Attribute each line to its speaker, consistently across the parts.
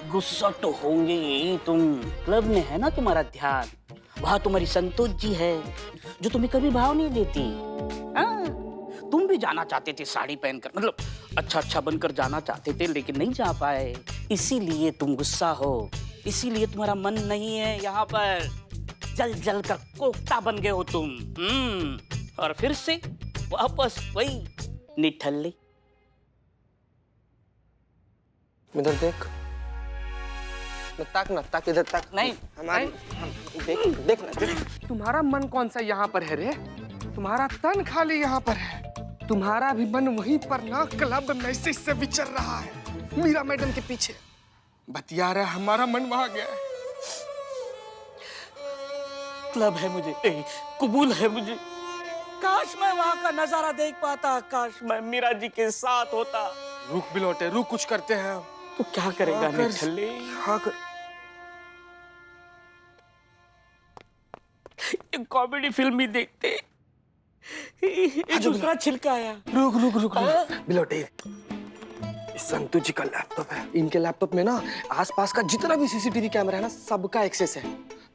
Speaker 1: गुस्सा तो होंगे ही तुम। क्लब में है ना तुम्हारा ध्यान, वहां तुम्हारी संतोष जी है जो तुम्हें कभी भाव नहीं देती। तुम भी जाना चाहते थे साड़ी पहनकर, मतलब अच्छा बनकर जाना चाहते थे, लेकिन नहीं जा पाए, इसीलिए तुम गुस्सा हो, इसीलिए तुम्हारा मन नहीं है यहाँ पर। जल कर कोफ्ता बन गए हो तुम। और फिर से वापस वही निठल्ले।
Speaker 2: इधर देख, ताक ना, ताक इधर ताक।
Speaker 1: नहीं
Speaker 2: हमारी देख ना। तुम्हारा मन कौन सा यहाँ पर है रे? तुम्हारा तन खाली यहाँ पर है। तुम्हारा भी मन वहीं पर ना क्लब मैसेज से विचर रहा है, मीरा मैडम के पीछे बतिया रहा है। हमारा मन वहां गया है।
Speaker 1: क्लब है मुझे, कबूल है मुझे। काश मैं वहां का नजारा देख पाता, काश मैं मीरा जी के साथ होता।
Speaker 2: रुक बिलोटे, रुक, कुछ करते हैं।
Speaker 1: तो क्या करेगा निठल्ले?
Speaker 2: हाँ कर।
Speaker 1: एक कॉमेडी फिल्म ही देखते, एक दूसरा छिलका आया।
Speaker 2: रुक बिलोटे, संतू जी का लैपटॉप है। इनके लैपटॉप में ना आसपास का जितना भी सीसीटीवी कैमरा है ना, सबका एक्सेस है।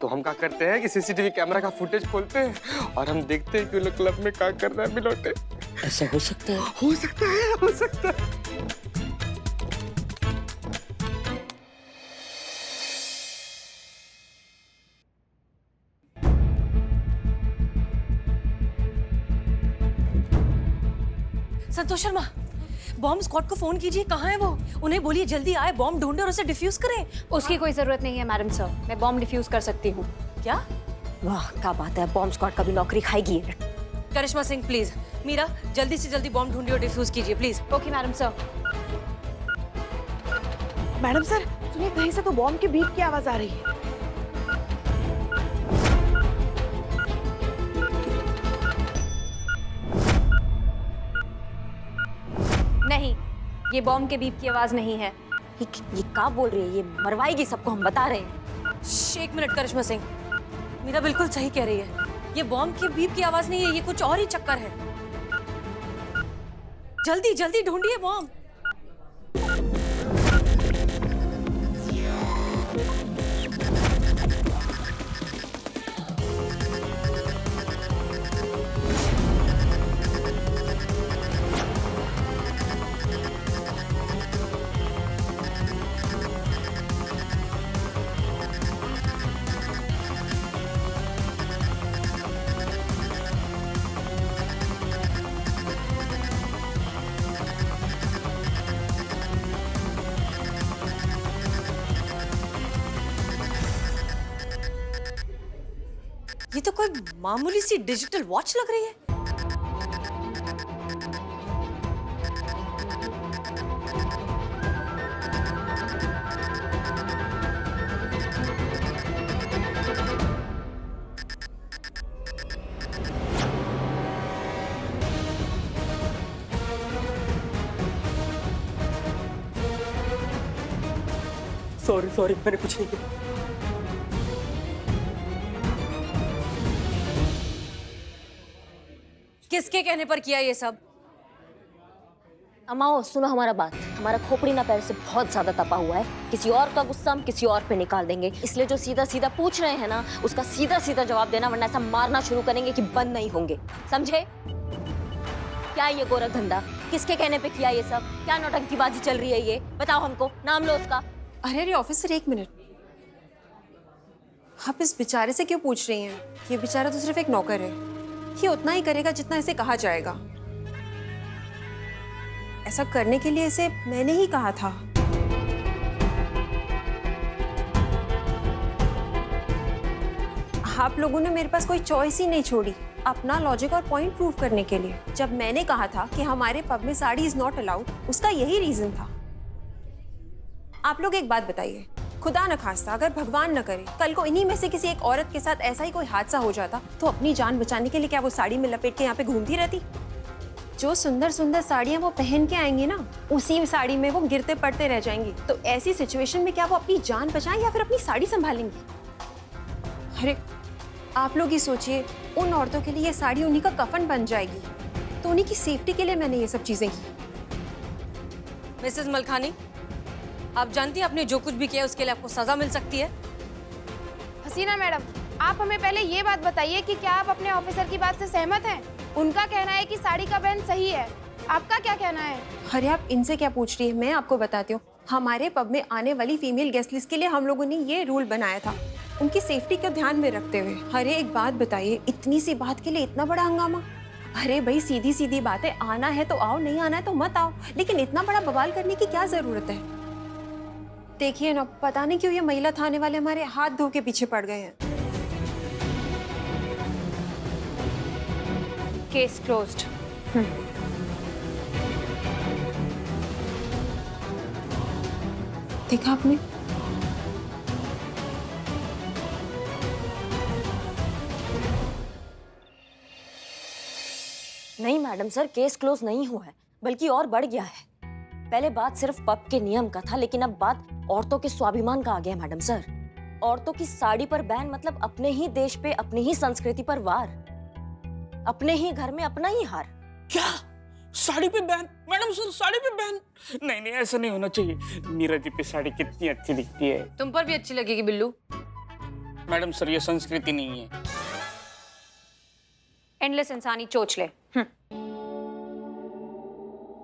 Speaker 2: तो हम क्या करते हैं कि सीसीटीवी कैमरा का फुटेज खोलते हैं और हम देखते हैं कि वो लोग क्लब में क्या कर रहा है। बिलोटे,
Speaker 1: ऐसा हो सकता है?
Speaker 2: हो सकता है, हो सकता है।
Speaker 3: संतोष शर्मा, बॉम्ब स्क्वाड को फोन कीजिए, कहाँ है वो? उन्हें बोलिए जल्दी आए, बॉम्ब ढूंढे और उसे डिफ्यूज करें।
Speaker 4: उसकी कोई जरूरत नहीं है मैडम सर, मैं बॉम्ब डिफ्यूज कर सकती हूँ।
Speaker 3: क्या?
Speaker 4: वाह क्या बात है, बॉम्ब स्क्वाड का भी नौकरी खाएगी।
Speaker 3: करिश्मा सिंह प्लीज, मीरा जल्दी से जल्दी बॉम्ब ढूंढिए और डिफ्यूज कीजिए please.
Speaker 4: Okay madam sir.
Speaker 5: Madam sir सुनिए, कहीं से तो बॉम्ब के बीप की आवाज आ रही है।
Speaker 4: नहीं, ये बॉम्ब के बीप की आवाज नहीं है। ये क्या बोल रही है? ये मरवाएगी सबको, हम बता रहे हैं।
Speaker 3: एक मिनट करिश्मा सिंह, मीरा बिल्कुल सही कह रही है, ये बॉम्ब के बीप की आवाज नहीं है, ये कुछ और ही चक्कर है। जल्दी जल्दी ढूंढिए बॉम्ब। ये तो कोई मामूली सी डिजिटल वॉच लग रही है।
Speaker 2: सॉरी, मैंने कुछ नहीं किया।
Speaker 3: किसके कहने पर किया ये सब?
Speaker 4: अमाओ सुनो हमारा बात, हमारा खोपड़ी ना पैर से बहुत ज्यादा तपा हुआ है। किसी और का गुस्सा हम किसी और पे निकाल देंगे, इसलिए जो सीधा सीधा पूछ रहे हैं ना, उसका सीधा सीधा जवाब देना, वरना ऐसा मारना शुरू करेंगे कि बंद नहीं होंगे, समझे? क्या ये गोरख धंधा? किसके कहने पे किया ये सब? क्या नौटंकीबाजी चल रही है ये? बताओ हमको, नाम लो उसका।
Speaker 6: अरे ऑफिसर, एक मिनट, आप इस बेचारे से क्यों पूछ रही हैं? ये बेचारा तो सिर्फ एक नौकर है, ये उतना ही करेगा जितना इसे कहा जाएगा। ऐसा करने के लिए इसे मैंने ही कहा था। आप लोगों ने मेरे पास कोई चॉइस ही नहीं छोड़ी अपना लॉजिक और पॉइंट प्रूव करने के लिए। जब मैंने कहा था कि हमारे पब में साड़ी इज नॉट अलाउड, उसका यही रीजन था। आप लोग एक बात बताइए, खुदा न खास्ता अगर भगवान न करे कल को इन्हीं में से किसी एक औरत के साथ ऐसा ही कोई हादसा हो जाता, तो अपनी जान बचाने के लिए क्या वो साड़ी में लपेट के यहाँ पे घूमती रहती? जो सुंदर सुंदर साड़ियाँ वो पहन के आएंगी ना, उसी साड़ी में वो गिरते पड़ते रह जाएंगी। तो ऐसी सिचुएशन में क्या वो अपनी जान बचाएं या फिर अपनी साड़ी संभालेंगी? अरे आप लोग ही सोचिए, उन औरतों के लिए ये साड़ी उन्हीं का कफन बन जाएगी। तो उन्हीं की सेफ्टी के लिए मैंने ये सब चीजें की।
Speaker 3: मिसेस मलखानी, आप जानती हैं आपने जो कुछ भी किया उसके लिए आपको सजा मिल सकती है।
Speaker 7: हसीना मैडम, आप हमें पहले ये बात बताइए कि क्या आप अपने ऑफिसर की बात से सहमत हैं? उनका कहना है कि साड़ी का बैन सही है, आपका क्या कहना है?
Speaker 6: अरे आप इनसे क्या पूछ रही है, मैं आपको बताती हूँ। हमारे पब में आने वाली फीमेल गेस्ट लिस्ट के लिए हम लोगों ने ये रूल बनाया था, उनकी सेफ्टी को ध्यान में रखते हुए। अरे एक बात बताइए, इतनी सी बात के लिए इतना बड़ा हंगामा? अरे भाई सीधी सीधी बात है, आना है तो आओ, नहीं आना है तो मत आओ, लेकिन इतना बड़ा बवाल करने की क्या जरूरत है? देखिए ना, पता नहीं क्यों ये महिला थाने वाले हमारे हाथ धो के पीछे पड़ गए हैं।
Speaker 7: Case closed.
Speaker 6: देखा आपने?
Speaker 4: नहीं मैडम सर, केस क्लोज नहीं हुआ है, बल्कि और बढ़ गया है। पहले बात सिर्फ पब के नियम का था, लेकिन अब बात औरतों के स्वाभिमान का आ गया है मैडम सर। औरतों की साड़ी पर बैन मतलब अपने ही देश पे, अपनी ही संस्कृति पर वार, अपने ही घर में अपना ही हार।
Speaker 1: क्या साड़ी पे बैन? मैडम सर साड़ी पे बैन? नहीं नहीं, ऐसा नहीं होना चाहिए। मीरा जी पे साड़ी कितनी अच्छी दिखती है।
Speaker 3: तुम पर भी अच्छी लगेगी बिल्लू।
Speaker 1: मैडम सर ये संस्कृति नहीं है।
Speaker 7: एंडलेस इंसानी चोचले।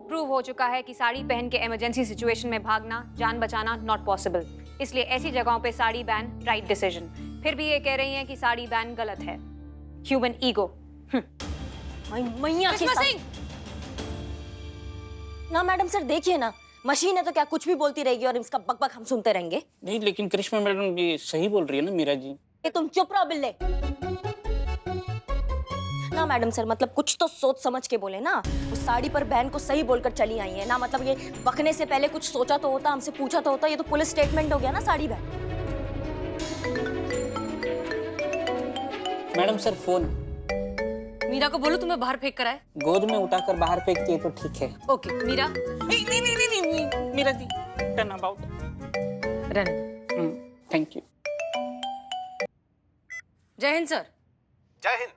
Speaker 7: प्रूव हो चुका है कि साड़ी पहन के इमरजेंसी सिचुएशन में भागना, जान बचाना नॉट पॉसिबल। इसलिए ऐसी जगहों पे साड़ी बैन राइट डिसीजन। फिर भी ये कह रही हैं कि साड़ी बैन गलत है। Human ego.
Speaker 4: मैया की सास- ना मैडम सर देखिए ना, मशीन है तो क्या कुछ भी बोलती रहेगी और इसका बकबक हम सुनते रहेंगे?
Speaker 1: नहीं लेकिन करिश्मा मैडम ये सही बोल रही है ना मीरा जी।
Speaker 4: ये तुम चुप रहो बिल्ले। ना मैडम सर, मतलब कुछ तो सोच समझ के बोले ना। उस साड़ी पर बैन को सही बोलकर चली आई है ना, मतलब ये बकने से पहले कुछ सोचा तो होता, हमसे पूछा तो होता। ये तो पुलिस स्टेटमेंट हो गया ना sari ban.
Speaker 1: Madam sir phone.
Speaker 3: Meera को बोलो तुम्हें बाहर फेंक कर आए।
Speaker 1: गोद में उठाकर बाहर फेंकती है तो ठीक है।
Speaker 3: ओके मीरा,
Speaker 1: नहीं नहीं नहीं नहीं, नहीं Meera ji turn about.
Speaker 3: Run.
Speaker 1: Thank you.
Speaker 3: Jai Hind sir.
Speaker 8: जय हिंद।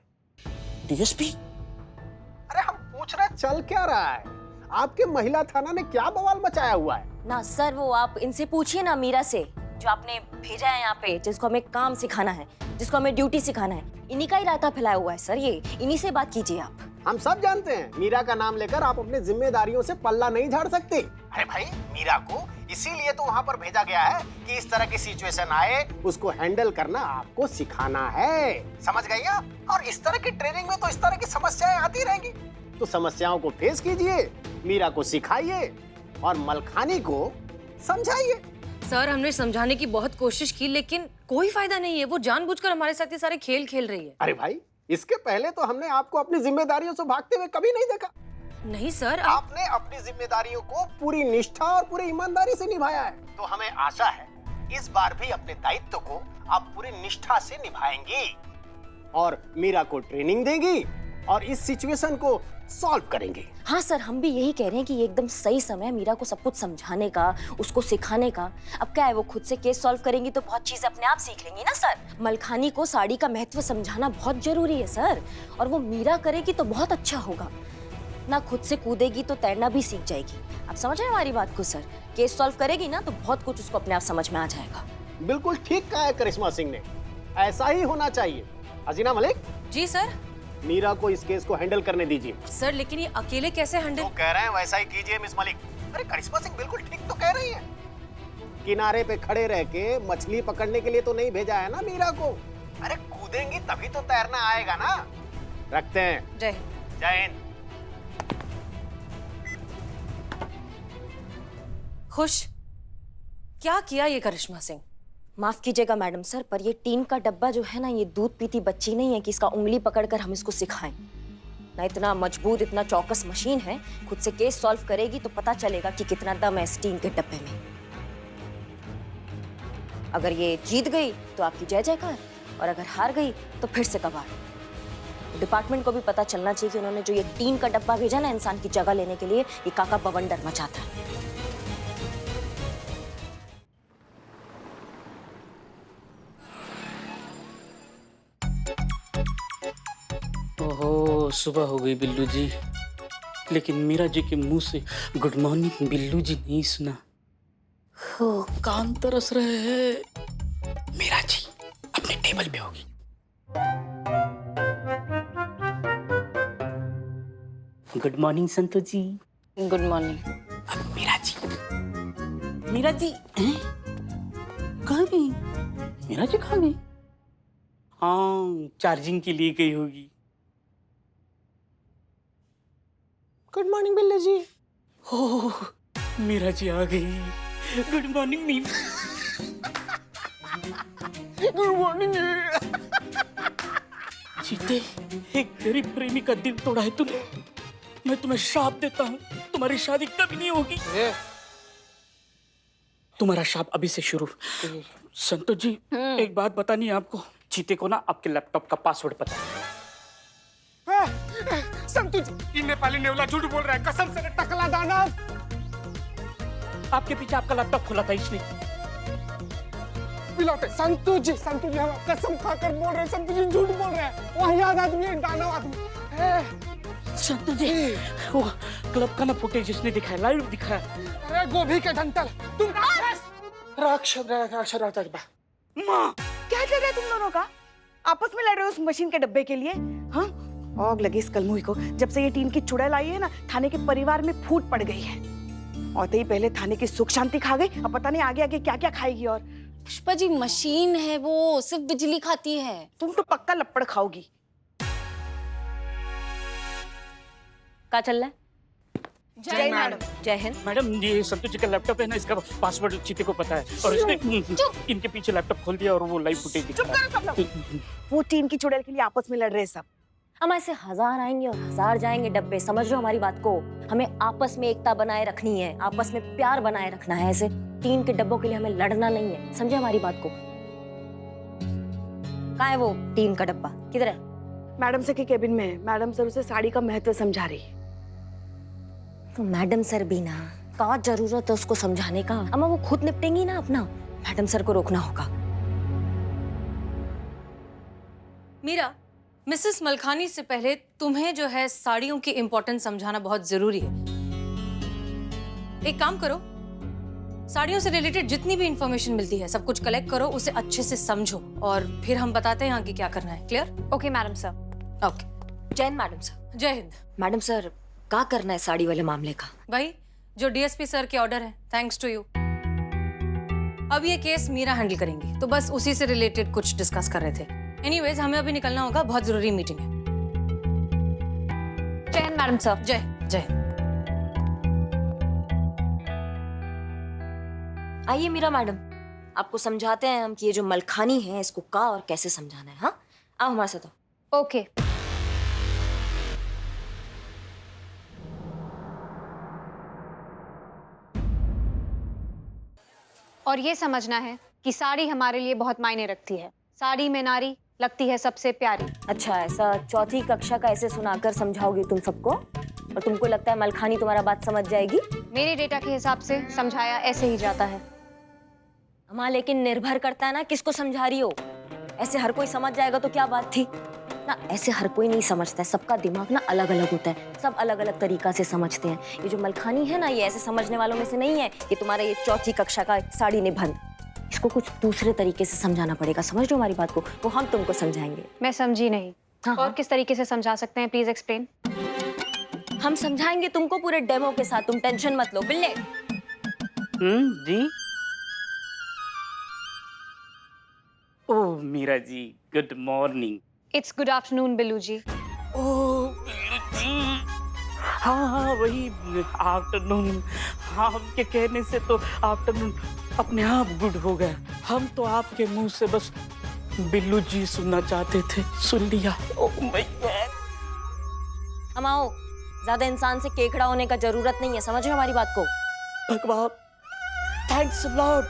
Speaker 1: डीएसपी,
Speaker 8: अरे हम पूछ रहे चल क्या रहा है? आपके महिला थाना ने क्या बवाल मचाया हुआ है?
Speaker 4: ना सर, वो आप इनसे पूछिए ना, मीरा से, जो आपने भेजा है यहाँ पे, जिसको हमें काम सिखाना है, जिसको हमें ड्यूटी सिखाना है। इन्हीं का ही रायता फैलाया हुआ है सर ये, इन्हीं से बात कीजिए आप।
Speaker 8: हम सब जानते हैं मीरा का नाम लेकर आप अपनी जिम्मेदारियों से पल्ला नहीं झाड़ सकते। अरे भाई, मीरा को इसीलिए तो वहाँ पर भेजा गया है कि इस तरह की सिचुएशन आए उसको हैंडल करना आपको सिखाना है। समझ गई आप? और इस तरह की ट्रेनिंग में तो इस तरह की समस्याएं आती रहेंगी, तो समस्याओं को फेस कीजिए, मीरा को सिखाइए और मलखानी को समझाइए।
Speaker 3: सर हमने समझाने की बहुत कोशिश की, लेकिन कोई फायदा नहीं है। वो जानबूझकर हमारे साथ ये सारे खेल खेल रही है।
Speaker 8: अरे भाई, इसके पहले तो हमने आपको अपनी जिम्मेदारियों से भागते हुए कभी नहीं देखा।
Speaker 3: नहीं सर,
Speaker 8: आपने अपनी जिम्मेदारियों को पूरी निष्ठा और पूरी ईमानदारी से निभाया है, तो हमें आशा है इस बार भी अपने दायित्व को आप पूरी निष्ठा से निभाएंगी और मीरा को ट्रेनिंग देंगी और इस सिचुएशन को सॉल्व करेंगे।
Speaker 4: हाँ सर, हम भी यही कह रहे हैं कि ये एकदम सही समय है मीरा को सब कुछ समझाने का, उसको सिखाने का। अब क्या है, वो खुद से केस सॉल्व करेंगी तो बहुत चीजें अपने आप सीख लेंगी ना सर। मलखानी को साड़ी का महत्व समझाना बहुत जरूरी है सर, और वो मीरा करेगी तो बहुत अच्छा होगा ना। खुद से कूदेगी तो तैरना भी सीख जाएगी। आप समझ रहे हैं हमारी बात को सर? केस सॉल्व करेगी ना तो बहुत कुछ उसको अपने आप समझ में आ जाएगा।
Speaker 8: बिल्कुल ठीक कहा है करिश्मा सिंह ने, ऐसा ही होना चाहिए। हसीना मलिक
Speaker 3: जी सर।
Speaker 8: मीरा को इस केस को हैंडल करने दीजिए।
Speaker 3: सर लेकिन ये अकेले कैसे हैंडल?
Speaker 8: जो कह रहे हैं वैसा ही कीजिए मिस मलिक। अरे करिश्मा सिंह बिल्कुल ठीक तो कह रही है। किनारे पे खड़े रह के मछली पकड़ने के लिए तो नहीं भेजा है ना मीरा को। अरे कूदेंगी तभी तो तैरना आएगा ना। रखते हैं।
Speaker 3: जय हिंद।
Speaker 8: जय हिंद।
Speaker 3: खुश? क्या किया ये करिश्मा सिंह?
Speaker 4: माफ कीजिएगा मैडम सर, पर ये टीन का डब्बा जो है ना, ये दूध पीती बच्ची नहीं है कि इसका उंगली पकड़कर हम इसको सिखाएं ना। इतना मजबूत, इतना चौकस मशीन है, खुद से केस सॉल्व करेगी तो पता चलेगा कि कितना दम है इस टीन के डब्बे में। अगर ये जीत गई तो आपकी जय जयकार, और अगर हार गई तो फिर से कबाड़। डिपार्टमेंट को भी पता चलना चाहिए कि उन्होंने जो ये टीन का डब्बा भेजा ना इंसान की जगह लेने के लिए, ये काका बवंडर मचाता है।
Speaker 1: ओहो सुबह हो गई बिल्लू जी, लेकिन मीरा जी के मुंह से गुड मॉर्निंग बिल्लू जी नहीं सुना। कान तरस रहे हैं। मीरा जी अपने टेबल पे होगी। Good morning Santosh ji.
Speaker 3: Good morning.
Speaker 1: अब मीरा जी हैं? कहाँ गई? मीरा जी कहाँ गई? हाँ, चार्जिंग के लिए गई होगी।
Speaker 2: Good morning Billu ji.
Speaker 1: Oh, Meera ji आ गई। Good morning Meera.
Speaker 2: Good morning.
Speaker 1: चीते, एक गरीब प्रेमी का दिल तोड़ा है तूने। मैं तुम्हें श्राप देता हूँ, तुम्हारी शादी कभी नहीं होगी। तुम्हारा श्राप अभी से शुरू। संतोष जी, एक बात बतानी है आपको। चीते को ना आपके लैपटॉप का पासवर्ड पता है।
Speaker 2: संतु जी, ये नेपाली नेवला झूठ बोल रहा है। कसम से टकला दानव।
Speaker 1: आपके पीछे आपका लैपटॉप खुला था इसने।
Speaker 2: पिलौटे संतु जी हम कसम खाकर बोल रहे हैं। संतु जी झूठ बोल रहे हैं। वाहियात आदमी है, दानव आदमी।
Speaker 1: संतोष जी, वो क्लब का ना फुटेज इसने दिखाया, लाइव दिखाया।
Speaker 2: अरे गोभी के डंटल, तुम राक्षस।
Speaker 1: माँ,
Speaker 5: क्या चल रहा है तुम दोनों का? आपस में लड़ रहे हो उस मशीन के डब्बे के लिए? हाँ, आग लगी इस कलमुही को। जब से ये टीन की चुड़ैल आई है ना, थाने के परिवार में फूट पड़ गई है। और तो ही पहले थाने की सुख शांति खा गई, अब पता नहीं आगे आगे क्या क्या खाएगी। और
Speaker 3: पुष्पा जी, मशीन है वो, सिर्फ बिजली खाती है।
Speaker 5: तुम तो पक्का लपड़ खाओगी।
Speaker 4: क्या चल रहा है?
Speaker 5: जय मैडम।
Speaker 4: जय हिंद।
Speaker 1: मैडम ये संतोष जी का लैपटॉप है ना, इसका पासवर्ड चीते को पता है और इसने इनके पीछे लैपटॉप खोल दिया और वो लाइव फुटेज दिखा
Speaker 5: चुप करो सब लोग। वो टीन की चुड़ैल के लिए आपस में लड़ रहे हैं सब।
Speaker 4: हम ऐसे 1000 आएंगे और 1000 जाएंगे डब्बे। समझ रहे हो हमारी बात को? हमें आपस में एकता बनाए रखनी है, आपस में प्यार बनाए रखना है। ऐसे 3 के डब्बों के लिए हमें लड़ना नहीं है। समझे हमारी बात को? कहाँ है वो 3 का डब्बा? किधर है?
Speaker 5: मैडम सर के केबिन में है। मैडम सर उसे साड़ी का महत्व समझा रही है।
Speaker 4: तो मैडम सर भी ना, का जरूरत है उसको समझाने का? अम्मा वो खुद निपटेंगी ना अपना। मैडम सर को रोकना होगा।
Speaker 3: मीरा, मिसेस मलखानी से पहले तुम्हें जो है साड़ियों की इम्पोर्टेंस समझाना बहुत जरूरी है। एक काम करो, साड़ियों से रिलेटेड जितनी भी इंफॉर्मेशन मिलती है सब कुछ कलेक्ट करो, उसे अच्छे से समझो और फिर हम बताते हैं आगे क्या करना है। Clear?
Speaker 7: Okay madam sir.
Speaker 4: Okay. जय हिंद मैडम सर।
Speaker 3: जय हिंद।
Speaker 4: मैडम सर, क्या करना है साड़ी वाले मामले का?
Speaker 3: भाई, जो डीएसपी सर के ऑर्डर है, थैंक्स टू यू। अब ये केस मीरा हैंडल करेंगी, to बस उसी से रिलेटेड कुछ डिस्कस कर रहे थे। एनीवेज, हमें अभी निकलना होगा, बहुत जरूरी मीटिंग है।
Speaker 7: जय हिंद मैडम सर।
Speaker 3: जय जय।
Speaker 4: आइए मीरा मैडम, आपको समझाते हैं हम कि ये जो मलखानी है इसको का और कैसे समझाना है। हाँ, आओ हमारे साथ आओ।
Speaker 7: ओके। और ये समझना है कि साड़ी हमारे लिए बहुत मायने रखती है। साड़ी में नारी लगती है सबसे प्यारी।
Speaker 4: अच्छा, ऐसा चौथी कक्षा का ऐसे सुनाकर समझाओगी तुम सबको? और तुमको लगता है मलखानी तुम्हारा बात समझ जाएगी?
Speaker 7: मेरे डेटा के हिसाब से समझाया ऐसे ही जाता है।
Speaker 4: हाँ, लेकिन निर्भर करता है ना किसको समझा रही हो। ऐसे हर कोई समझ जाएगा तो क्या बात थी ना। ऐसे हर कोई नहीं समझता है, सबका दिमाग ना अलग अलग होता है, सब अलग अलग तरीका से समझते हैं। ये जो मलखानी है ना, ये ऐसे समझने वालों में से नहीं है। ये तुम्हारा ये चौथी कक्षा का साड़ी निबंध, इसको कुछ दूसरे तरीके से समझाना पड़ेगा। समझ रहे हो हमारी बात को? वो हम तुमको समझाएंगे।
Speaker 7: मैं समझी नहीं।
Speaker 4: हाँ,
Speaker 7: और
Speaker 4: हाँ।
Speaker 7: किस तरीके से समझा सकते हैं, प्लीज एक्सप्लेन।
Speaker 4: हम समझाएंगे तुमको पूरे डेमो के साथ, तुम टेंशन मत लो। Bille
Speaker 1: ji. Oh Meera ji, good morning.
Speaker 7: It's good afternoon Billu ji.
Speaker 1: Oh जी, हाँ वही आफ्टरनून। हाँ, आपके कहने से तो आफ्टरनून अपने आप गुड हो गया। हम तो आपके मुंह से बस बिल्लू जी सुनना चाहते थे, सुन लिया। Oh my God.
Speaker 4: हम आओ, ज्यादा इंसान से केकड़ा होने का जरूरत नहीं है। समझ रहे हो हमारी बात को?
Speaker 1: भगवान, थैंक्स लॉर्ड,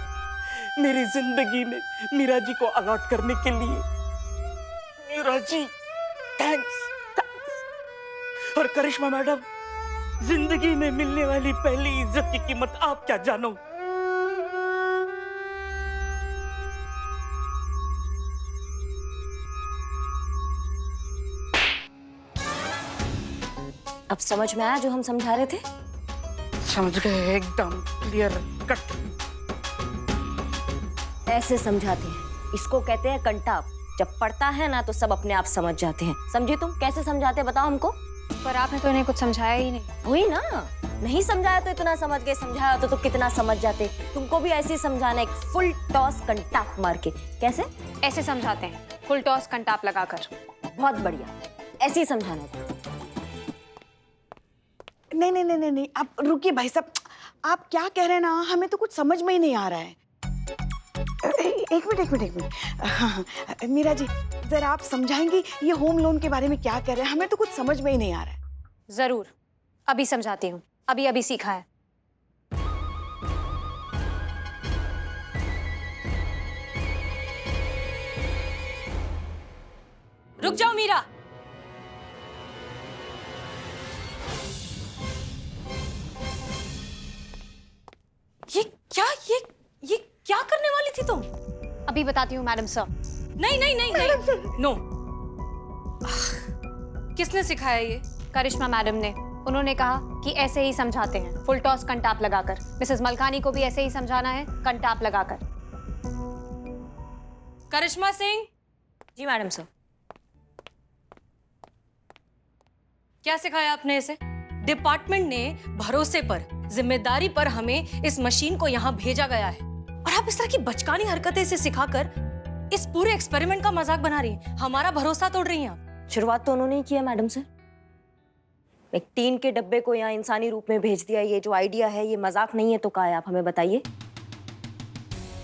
Speaker 1: मेरी जिंदगी में मीरा जी को अलॉट करने के लिए। मीरा जी, थैंक्स। और करिश्मा मैडम, जिंदगी में मिलने वाली पहली इज्जत की कीमत आप क्या जानो।
Speaker 4: अब समझ में आया जो हम समझा रहे थे?
Speaker 1: समझ गए, एकदम क्लियर कट।
Speaker 4: ऐसे समझाते हैं, इसको कहते हैं कंटाप। जब पढ़ता है ना तो सब अपने आप समझ जाते हैं। समझे तुम? कैसे समझाते बताओ हमको।
Speaker 7: पर आपने तो इन्हें कुछ समझाया ही नहीं।
Speaker 4: वही ना, नहीं समझाया तो इतना समझ गए, समझाया तो कितना समझ जाते। तुमको भी ऐसे ही समझाना, एक फुल टॉस कंटाप मार के। कैसे?
Speaker 7: ऐसे समझाते हैं, फुल टॉस कंटाप लगाकर।
Speaker 4: बहुत बढ़िया, ऐसे ही समझाना था।
Speaker 5: नहीं नहीं नहीं नहीं नहीं, आप रुकिए भाई साहब, आप क्या कह रहे हैं ना, हमें तो कुछ समझ में ही नहीं आ रहा है। एक मिनट। हाँ, मीरा जी जरा आप समझाएंगी ये होम लोन के बारे में क्या कह रहे हैं, हमें तो कुछ समझ में ही नहीं आ रहा है।
Speaker 7: जरूर, अभी समझाती हूँ, अभी सीखा है।
Speaker 3: रुक जाओ मीरा। ये क्या करने वाली थी तुम?
Speaker 7: अभी बताती हूँ मैडम सर।
Speaker 3: नहीं नो। किसने सिखाया ये?
Speaker 7: करिश्मा मैडम ने। उन्होंने कहा कि ऐसे ही समझाते हैं, फुल टॉस कंटाप लगाकर। मिसेस मलखानी को भी ऐसे ही समझाना है, कंटाप लगाकर।
Speaker 3: करिश्मा सिंह।
Speaker 4: जी मैडम सर।
Speaker 3: क्या सिखाया आपने इसे? डिपार्टमेंट ने भरोसे पर, जिम्मेदारी पर हमें इस मशीन को यहाँ भेजा गया है, और आप इस तरह की बचकानी हरकतें इसे सिखाकर इस पूरे एक्सपेरिमेंट का मजाक बना रही हैं, हमारा भरोसा तोड़ रही हैं आप।
Speaker 4: शुरुआत तो उन्होंने ही किया मैडम सर। एक टीन के डब्बे को यहाँ इंसानी रूप में भेज दिया। ये जो आइडिया है ये मजाक नहीं है तो क्या है, आप हमें बताइए।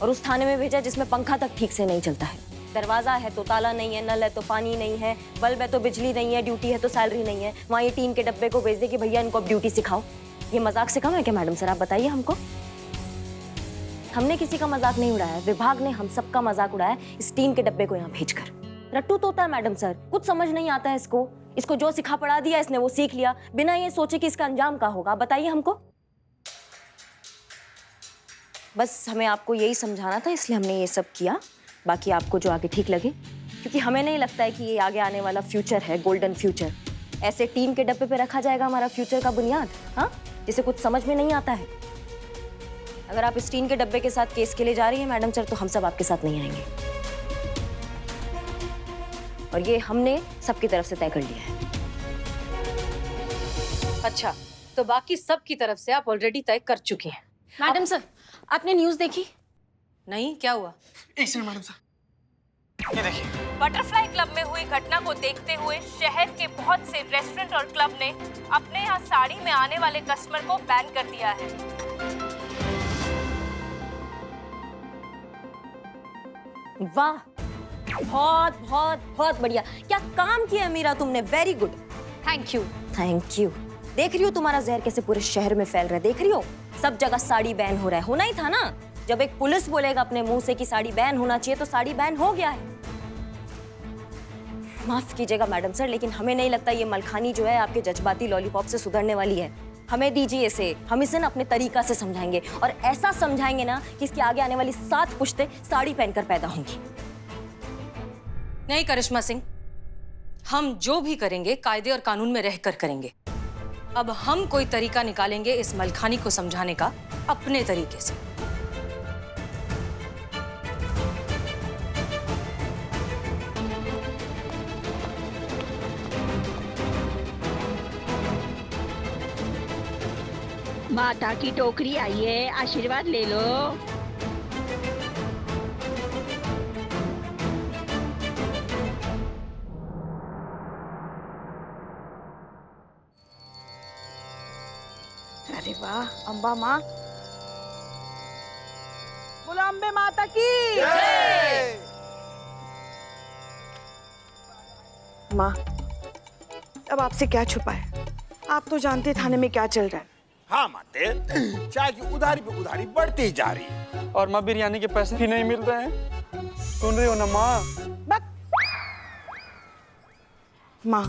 Speaker 4: और उस थाने में भेजा जिसमें पंखा तक ठीक से नहीं चलता है, दरवाजा है तो ताला नहीं है, नल है तो पानी नहीं है, बल्ब है तो बिजली नहीं है, ड्यूटी है तो सैलरी नहीं है। वहाँ ये टीन के डब्बे को भेज दे कि भैया इनको अब ड्यूटी सिखाओ। ये मजाक से कम है क्या मैडम सर? आप बताइए हमको। हमने किसी का मजाक नहीं उड़ाया, विभाग ने हम सबका मजाक उड़ाया इस टीन के डब्बे को यहाँ भेजकर। रट्टू तोता है मैडम सर, कुछ समझ नहीं आता है इसको जो सिखा पढ़ा दिया इसने वो सीख लिया, बिना ये सोचे कि इसका अंजाम क्या होगा। बताइए हमको। बस हमें आपको यही समझाना था, इसलिए हमने ये सब किया। बाकी आपको जो आगे ठीक लगे, क्योंकि हमें नहीं लगता है कि ये आगे आने वाला फ्यूचर है, गोल्डन फ्यूचर। ऐसे टीन के डब्बे पे रखा जाएगा हमारा फ्यूचर का बुनियाद, हाँ, जिसे कुछ समझ में नहीं आता है। अगर आप इस टीन के डब्बे के साथ केस के लिए जा रही हैं मैडम सर, तो हम सब आपके साथ नहीं आएंगे, और ये हमने सबकी तरफ से तय कर लिया है।
Speaker 3: अच्छा, तो बाकी सब की तरफ से आप ऑलरेडी तय कर चुकी हैं।
Speaker 4: मैडम सर, आपने न्यूज़ देखी?
Speaker 3: नहीं, क्या हुआ?
Speaker 2: एक सेकंड मैडम सर, ये देखिए।
Speaker 3: बटरफ्लाई क्लब में हुई घटना को देखते हुए शहर के बहुत से रेस्टोरेंट और क्लब ने अपने यहाँ साड़ी में आने वाले कस्टमर को बैन कर दिया है।
Speaker 4: वाह, बहुत बहुत बहुत बढ़िया। क्या काम किया मीरा तुमने, very good.
Speaker 7: Thank you.
Speaker 4: Thank you. देख रही हो तुम्हारा जहर कैसे पूरे शहर में फैल रहा है, देख रही हो? सब जगह साड़ी बैन हो रहा है। होना ही था ना, जब एक पुलिस बोलेगा अपने मुंह से कि साड़ी बैन होना चाहिए तो साड़ी बैन हो गया है। माफ कीजिएगा मैडम सर, लेकिन हमें नहीं लगता ये मलखानी जो है आपके जज्बाती लॉलीपॉप से सुधरने वाली है। हमें दीजिए इसे, हम इसे ना अपने तरीका से समझाएंगे, और ऐसा समझाएंगे ना कि इसके आगे आने वाली 7 पुश्तें साड़ी पहनकर पैदा होंगी।
Speaker 3: नहीं करिश्मा सिंह, हम जो भी करेंगे कायदे और कानून में रहकर करेंगे। अब हम कोई तरीका निकालेंगे इस मलखानी को समझाने का, अपने तरीके से।
Speaker 9: माता की टोकरी आई है, आशीर्वाद ले लो।
Speaker 5: अरे वाह, अम्बा माँ, बोलो अम्बे माता की माँ। अब आपसे क्या छुपाए, आप तो जानते थाने में क्या चल रहा है।
Speaker 10: हाँ माते, चाय की उधारी पे उधारी बढ़ती ही जा रही है।
Speaker 2: और माँ बिरयानी के पैसे भी नहीं मिल रहे हैं, सुन रही हो ना माँ?
Speaker 5: माँ,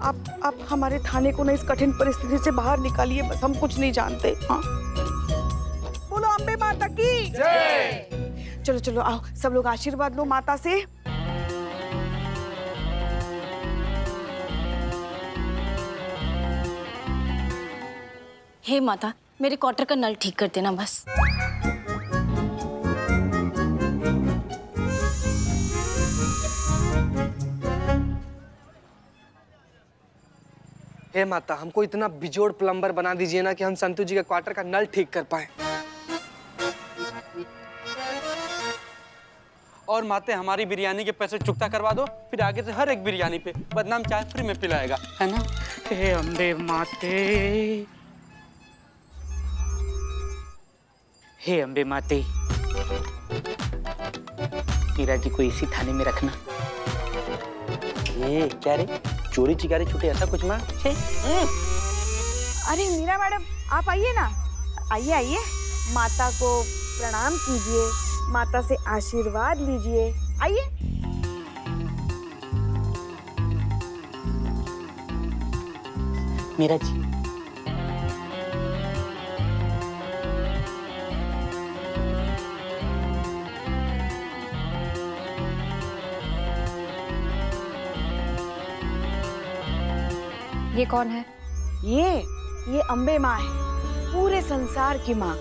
Speaker 5: आप हमारे थाने को ना इस कठिन परिस्थिति से बाहर निकालिए, बस हम कुछ नहीं जानते। हाँ, बोलो अम्बे माता की जय। चलो चलो आओ, सब लोग आशीर्वाद लो माता से।
Speaker 3: हे माता, मेरे क्वार्टर का नल ठीक कर देना बस।
Speaker 2: हे माता, हमको इतना बिजोड़ प्लम्बर बना दीजिए ना कि हम संतू जी के क्वार्टर का नल ठीक कर पाए।
Speaker 11: और माते हमारी बिरयानी के पैसे चुकता करवा दो, फिर आगे से हर एक बिरयानी पे बदनाम चाय फ्री में पिलाएगा, है ना?
Speaker 1: हे अम्बे माते, हे अम्बे माते, मीरा जी को इसी थाने में रखना।
Speaker 11: ये क्या रे, चोरी चिकारी छूटे ऐसा कुछ माँ?
Speaker 5: अरे मीरा मैडम, आप आइए ना, आइए आइए, माता को प्रणाम कीजिए, माता से आशीर्वाद लीजिए, आइए।
Speaker 1: मीरा जी,
Speaker 7: ये कौन है?
Speaker 5: ये अम्बे माँ है, पूरे संसार की माँ।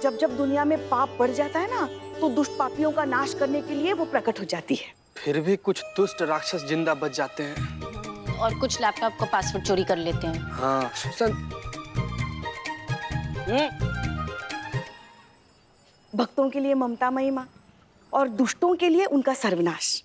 Speaker 5: जब जब दुनिया में पाप बढ़ जाता है ना, तो दुष्ट पापियों का नाश करने के लिए वो प्रकट हो जाती है।
Speaker 2: फिर भी कुछ दुष्ट राक्षस जिंदा बच जाते हैं।
Speaker 4: और कुछ लैपटॉप का पासवर्ड चोरी कर लेते हैं।
Speaker 2: हाँ
Speaker 5: भक्तों के लिए ममता मई माँ और दुष्टों के लिए उनका सर्वनाश।